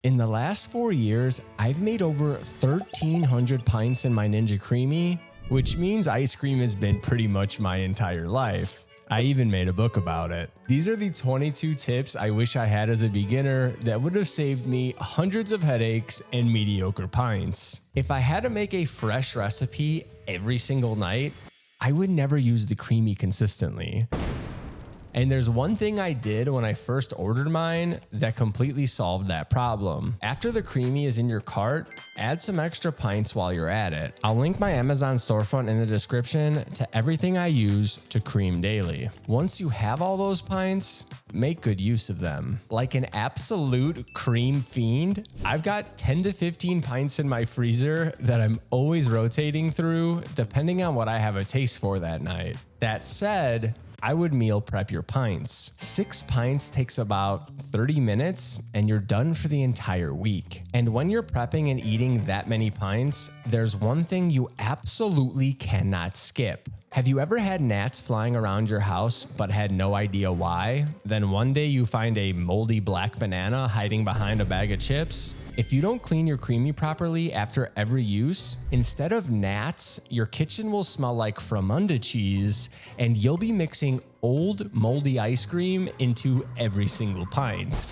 In the last 4 years, I've made over 1,300 pints in my Ninja CREAMi, which means ice cream has been pretty much my entire life. I even made a book about it. These are the 22 tips I wish I had as a beginner that would have saved me hundreds of headaches and mediocre pints. If I had to make a fresh recipe every single night, I would never use the CREAMi consistently. And there's one thing I did when I first ordered mine that completely solved that problem. After the CREAMi is in your cart, add some extra pints while you're at it. I'll link my Amazon storefront in the description to everything I use to cream daily. Once you have all those pints, make good use of them. Like an absolute cream fiend, I've got 10 to 15 pints in my freezer that I'm always rotating through depending on what I have a taste for that night. That said, I would meal prep your pints. 6 pints takes about 30 minutes and you're done for the entire week. And when you're prepping and eating that many pints, there's one thing you absolutely cannot skip. Have you ever had gnats flying around your house but had no idea why? Then one day you find a moldy black banana hiding behind a bag of chips? If you don't clean your CREAMi properly after every use, instead of gnats, your kitchen will smell like Fromunda cheese and you'll be mixing old moldy ice cream into every single pint.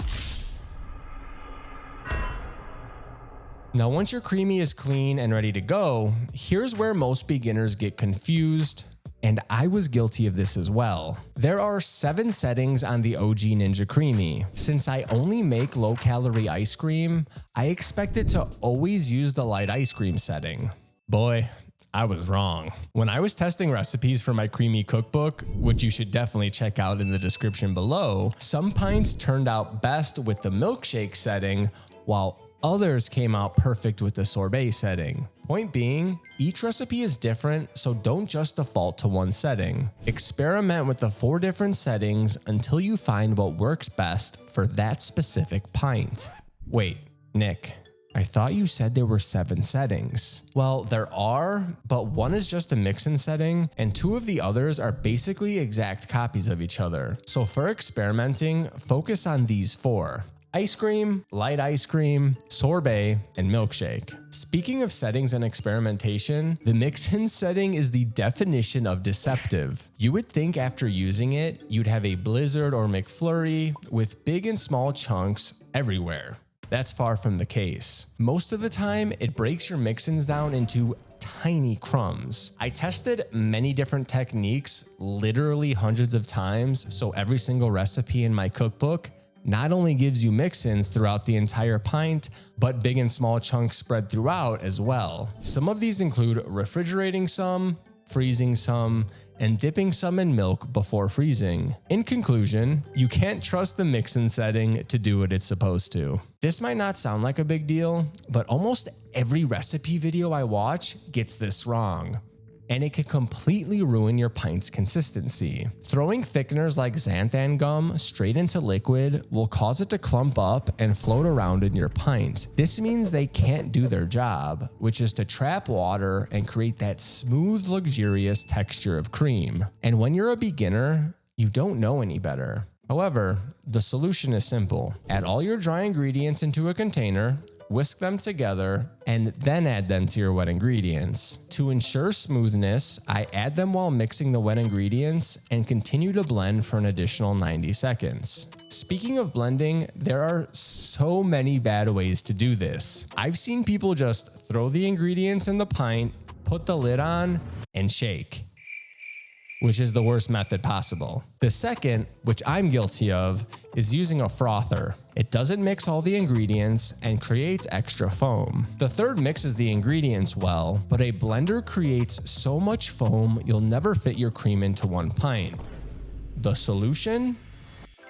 Now, once your CREAMi is clean and ready to go, here's where most beginners get confused, and I was guilty of this as well. There are 7 settings on the OG Ninja CREAMi. Since I only make low-calorie ice cream, I expected to always use the light ice cream setting. Boy, I was wrong. When I was testing recipes for my CREAMi cookbook, which you should definitely check out in the description below, some pints turned out best with the milkshake setting, while others came out perfect with the sorbet setting. Point being, each recipe is different, so don't just default to one setting. Experiment with the 4 different settings until you find what works best for that specific pint. Wait, Nick, I thought you said there were 7 settings. Well, there are, but one is just a mix-in setting, and 2 of the others are basically exact copies of each other. So for experimenting, focus on these 4. Ice cream, light ice cream, sorbet, and milkshake. Speaking of settings and experimentation, the mix-in setting is the definition of deceptive. You would think after using it, you'd have a Blizzard or McFlurry with big and small chunks everywhere. That's far from the case. Most of the time, it breaks your mix-ins down into tiny crumbs. I tested many different techniques, literally hundreds of times, so every single recipe in my cookbook not only gives you mix-ins throughout the entire pint, but big and small chunks spread throughout as well. Some of these include refrigerating some, freezing some, and dipping some in milk before freezing. In conclusion, you can't trust the mix-in setting to do what it's supposed to. This might not sound like a big deal, but almost every recipe video I watch gets this wrong, and it can completely ruin your pint's consistency. Throwing thickeners like xanthan gum straight into liquid will cause it to clump up and float around in your pint. This means they can't do their job, which is to trap water and create that smooth, luxurious texture of cream. And when you're a beginner, you don't know any better. However, the solution is simple. Add all your dry ingredients into a container, whisk them together, and then add them to your wet ingredients. To ensure smoothness, I add them while mixing the wet ingredients and continue to blend for an additional 90 seconds. Speaking of blending, there are so many bad ways to do this. I've seen people just throw the ingredients in the pint, put the lid on, and shake, which is the worst method possible. The second, which I'm guilty of, is using a frother. It doesn't mix all the ingredients and creates extra foam. The third mixes the ingredients well, but a blender creates so much foam you'll never fit your cream into one pint. The solution?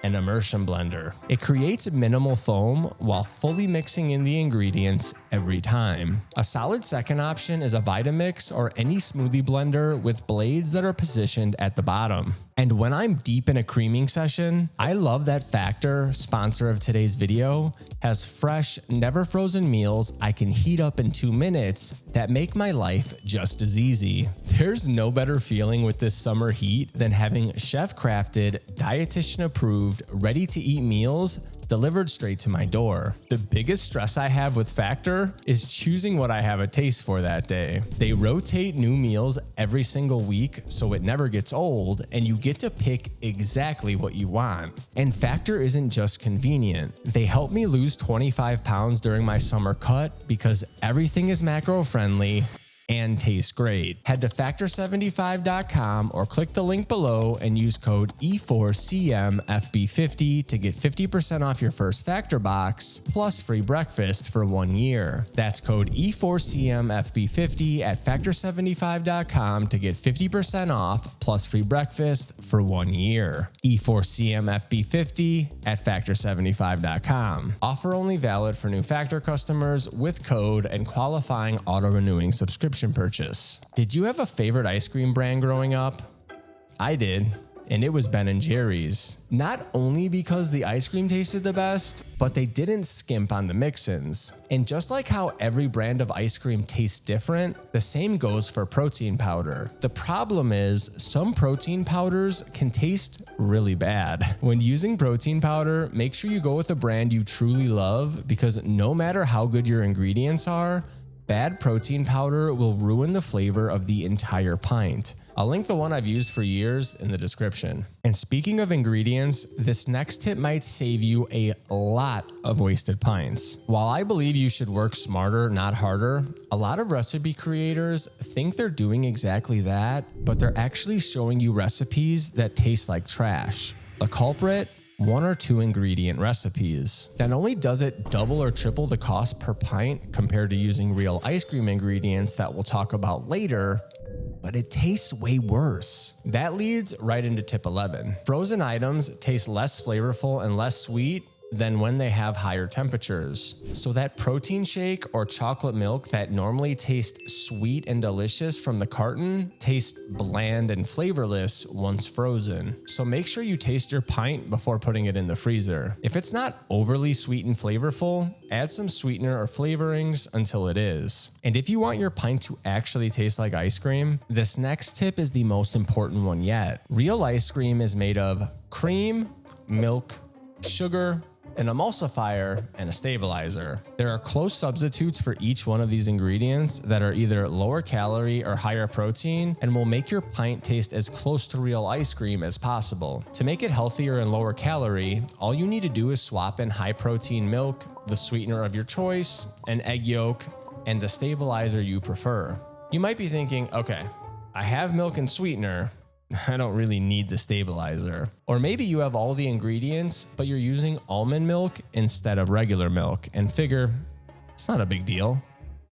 An immersion blender. It creates minimal foam while fully mixing in the ingredients every time. A solid second option is a Vitamix or any smoothie blender with blades that are positioned at the bottom. And when I'm deep in a creaming session, I love that Factor, sponsor of today's video, has fresh, never frozen meals I can heat up in 2 minutes that make my life just as easy. There's no better feeling with this summer heat than having chef-crafted, dietitian-approved, ready-to-eat meals delivered straight to my door. The biggest stress I have with Factor is choosing what I have a taste for that day. They rotate new meals every single week, so it never gets old, and you get to pick exactly what you want. And Factor isn't just convenient. They helped me lose 25 pounds during my summer cut because everything is macro friendly and tastes great. Head to factor75.com or click the link below and use code E4CMFB50 to get 50% off your first Factor box plus free breakfast for 1 year. That's code E4CMFB50 at factor75.com to get 50% off plus free breakfast for 1 year. E4CMFB50 at factor75.com. Offer only valid for new Factor customers with code and qualifying auto-renewing subscription purchase. Did you have a favorite ice cream brand growing up? I did, and it was Ben & Jerry's. Not only because the ice cream tasted the best, but they didn't skimp on the mix-ins. And just like how every brand of ice cream tastes different, the same goes for protein powder. The problem is some protein powders can taste really bad. When using protein powder, make sure you go with a brand you truly love, because no matter how good your ingredients are, bad protein powder will ruin the flavor of the entire pint. I'll link the one I've used for years in the description. And speaking of ingredients, this next tip might save you a lot of wasted pints. While I believe you should work smarter, not harder, a lot of recipe creators think they're doing exactly that, but they're actually showing you recipes that taste like trash. The culprit? 1 or 2 ingredient recipes. Not only does it double or triple the cost per pint compared to using real ice cream ingredients that we'll talk about later, but it tastes way worse. That leads right into tip 11. Frozen items taste less flavorful and less sweet than when they have higher temperatures. So that protein shake or chocolate milk that normally tastes sweet and delicious from the carton tastes bland and flavorless once frozen. So make sure you taste your pint before putting it in the freezer. If it's not overly sweet and flavorful, add some sweetener or flavorings until it is. And if you want your pint to actually taste like ice cream, this next tip is the most important one yet. Real ice cream is made of cream, milk, sugar, an emulsifier, and a stabilizer. There are close substitutes for each one of these ingredients that are either lower calorie or higher protein and will make your pint taste as close to real ice cream as possible. To make it healthier and lower calorie, all you need to do is swap in high protein milk, the sweetener of your choice, an egg yolk, and the stabilizer you prefer. You might be thinking, okay, I have milk and sweetener, I don't really need the stabilizer. Or maybe you have all the ingredients, but you're using almond milk instead of regular milk and figure it's not a big deal.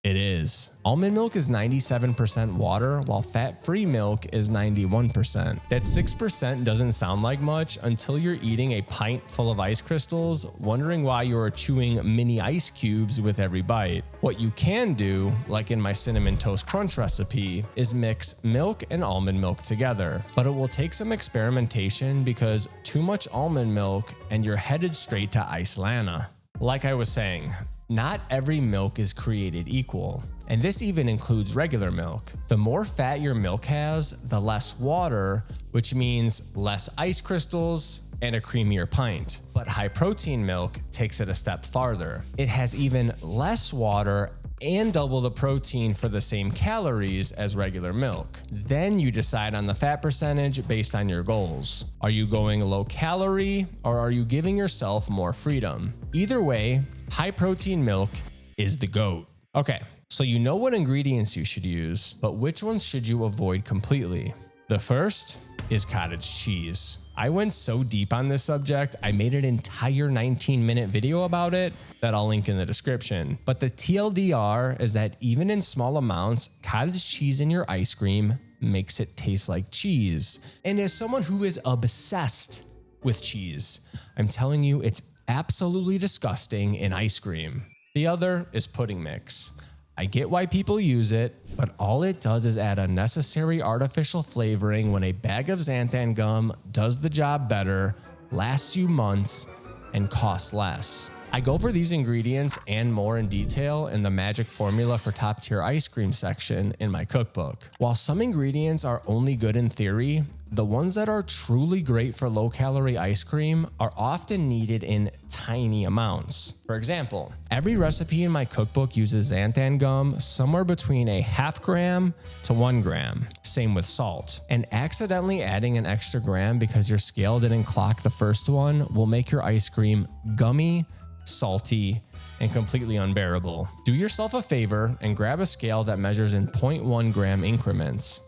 It is. Almond milk is 97% water, while fat-free milk is 91%. That 6% doesn't sound like much until you're eating a pint full of ice crystals, wondering why you're chewing mini ice cubes with every bite. What you can do, like in my cinnamon toast crunch recipe, is mix milk and almond milk together. But it will take some experimentation because too much almond milk and you're headed straight to Icelana. Like I was saying, not every milk is created equal, and this even includes regular milk. The more fat your milk has, the less water, which means less ice crystals and a creamier pint. But high protein milk takes it a step farther. It has even less water and double the protein for the same calories as regular milk. Then you decide on the fat percentage based on your goals. Are you going low calorie or are you giving yourself more freedom? Either way, high protein milk is the GOAT. Okay, so you know what ingredients you should use, but which ones should you avoid completely? The first is cottage cheese. I went so deep on this subject, I made an entire 19-minute video about it that I'll link in the description. But the TLDR is that even in small amounts, cottage cheese in your ice cream makes it taste like cheese. And as someone who is obsessed with cheese, I'm telling you it's absolutely disgusting in ice cream. The other is pudding mix. I get why people use it, but all it does is add unnecessary artificial flavoring when a bag of xanthan gum does the job better, lasts you months, and costs less. I go over these ingredients and more in detail in the magic formula for top tier ice cream section in my cookbook. While some ingredients are only good in theory, the ones that are truly great for low-calorie ice cream are often needed in tiny amounts. For example, every recipe in my cookbook uses xanthan gum somewhere between a half gram to 1 gram. Same with salt. And accidentally adding an extra gram because your scale didn't clock the first one will make your ice cream gummy, salty, and completely unbearable. Do yourself a favor and grab a scale that measures in 0.1 gram increments.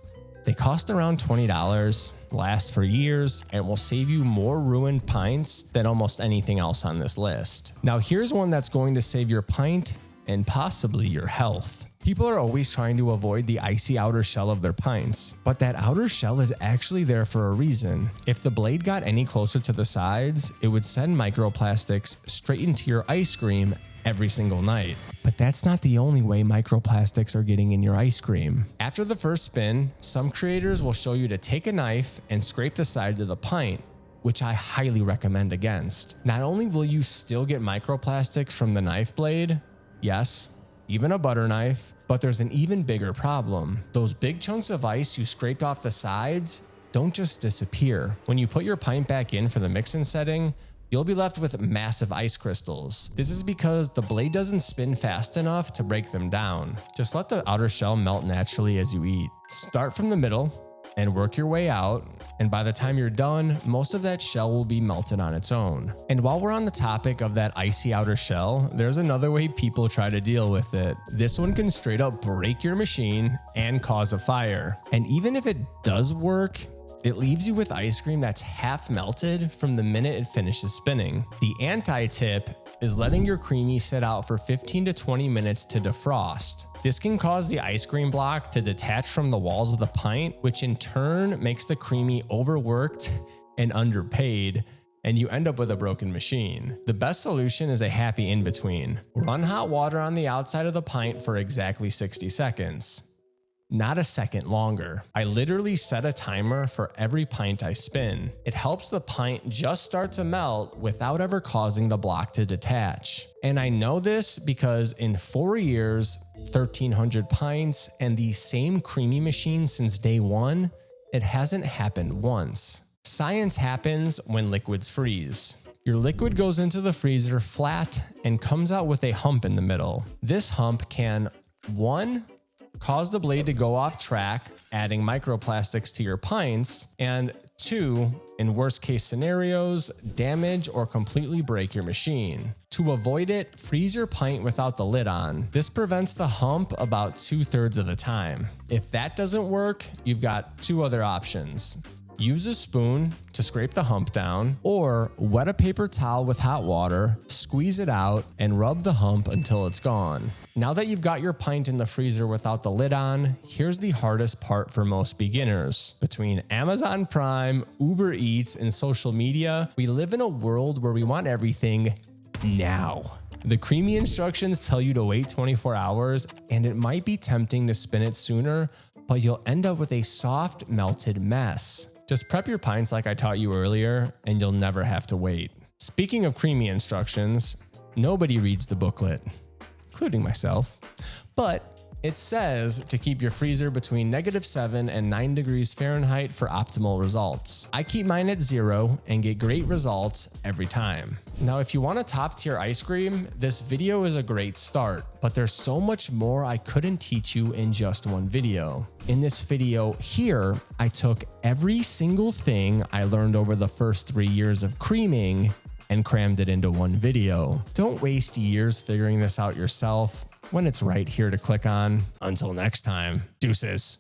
They cost around $20, last for years, and will save you more ruined pints than almost anything else on this list. Now here's one that's going to save your pint and possibly your health. People are always trying to avoid the icy outer shell of their pints, but that outer shell is actually there for a reason. If the blade got any closer to the sides, it would send microplastics straight into your ice cream every single night. But that's not the only way microplastics are getting in your ice cream. After the first spin, some creators will show you to take a knife and scrape the sides of the pint, which I highly recommend against. Not only will you still get microplastics from the knife blade, yes, even a butter knife, but there's an even bigger problem. Those big chunks of ice you scraped off the sides don't just disappear. When you put your pint back in for the mix-in setting, you'll be left with massive ice crystals. This is because the blade doesn't spin fast enough to break them down. Just let the outer shell melt naturally as you eat. Start from the middle and work your way out, and by the time you're done, most of that shell will be melted on its own. And while we're on the topic of that icy outer shell, there's another way people try to deal with it. This one can straight up break your machine and cause a fire. And even if it does work, it leaves you with ice cream that's half melted from the minute it finishes spinning. The anti-tip is letting your CREAMi sit out for 15 to 20 minutes to defrost. This can cause the ice cream block to detach from the walls of the pint, which in turn makes the CREAMi overworked and underpaid, and you end up with a broken machine. The best solution is a happy in-between. Run hot water on the outside of the pint for exactly 60 seconds. Not a second longer. I literally set a timer for every pint I spin. It helps the pint just start to melt without ever causing the block to detach. And I know this because in 4 years, 1,300 pints, and the same CREAMi machine since day one, it hasn't happened once. Science happens when liquids freeze. Your liquid goes into the freezer flat and comes out with a hump in the middle. This hump can 1. Cause the blade to go off track, adding microplastics to your pints, and 2, in worst case scenarios, damage or completely break your machine. To avoid it, freeze your pint without the lid on. This prevents the hump about 2/3 of the time. If that doesn't work, you've got 2 other options. Use a spoon to scrape the hump down, or wet a paper towel with hot water, squeeze it out, and rub the hump until it's gone. Now that you've got your pint in the freezer without the lid on, here's the hardest part for most beginners. Between Amazon Prime, Uber Eats, and social media, we live in a world where we want everything now. The CREAMi instructions tell you to wait 24 hours, and it might be tempting to spin it sooner, but you'll end up with a soft, melted mess. Just prep your pints like I taught you earlier, and you'll never have to wait. Speaking of CREAMi instructions, nobody reads the booklet, including myself, but it says to keep your freezer between -7 and 9 degrees Fahrenheit for optimal results. I keep mine at 0 and get great results every time. Now, if you want a top tier ice cream, this video is a great start, but there's so much more I couldn't teach you in just one video. In this video here, I took every single thing I learned over the first 3 years of creaming and crammed it into one video. Don't waste years figuring this out yourself when it's right here to click on. Until next time, deuces.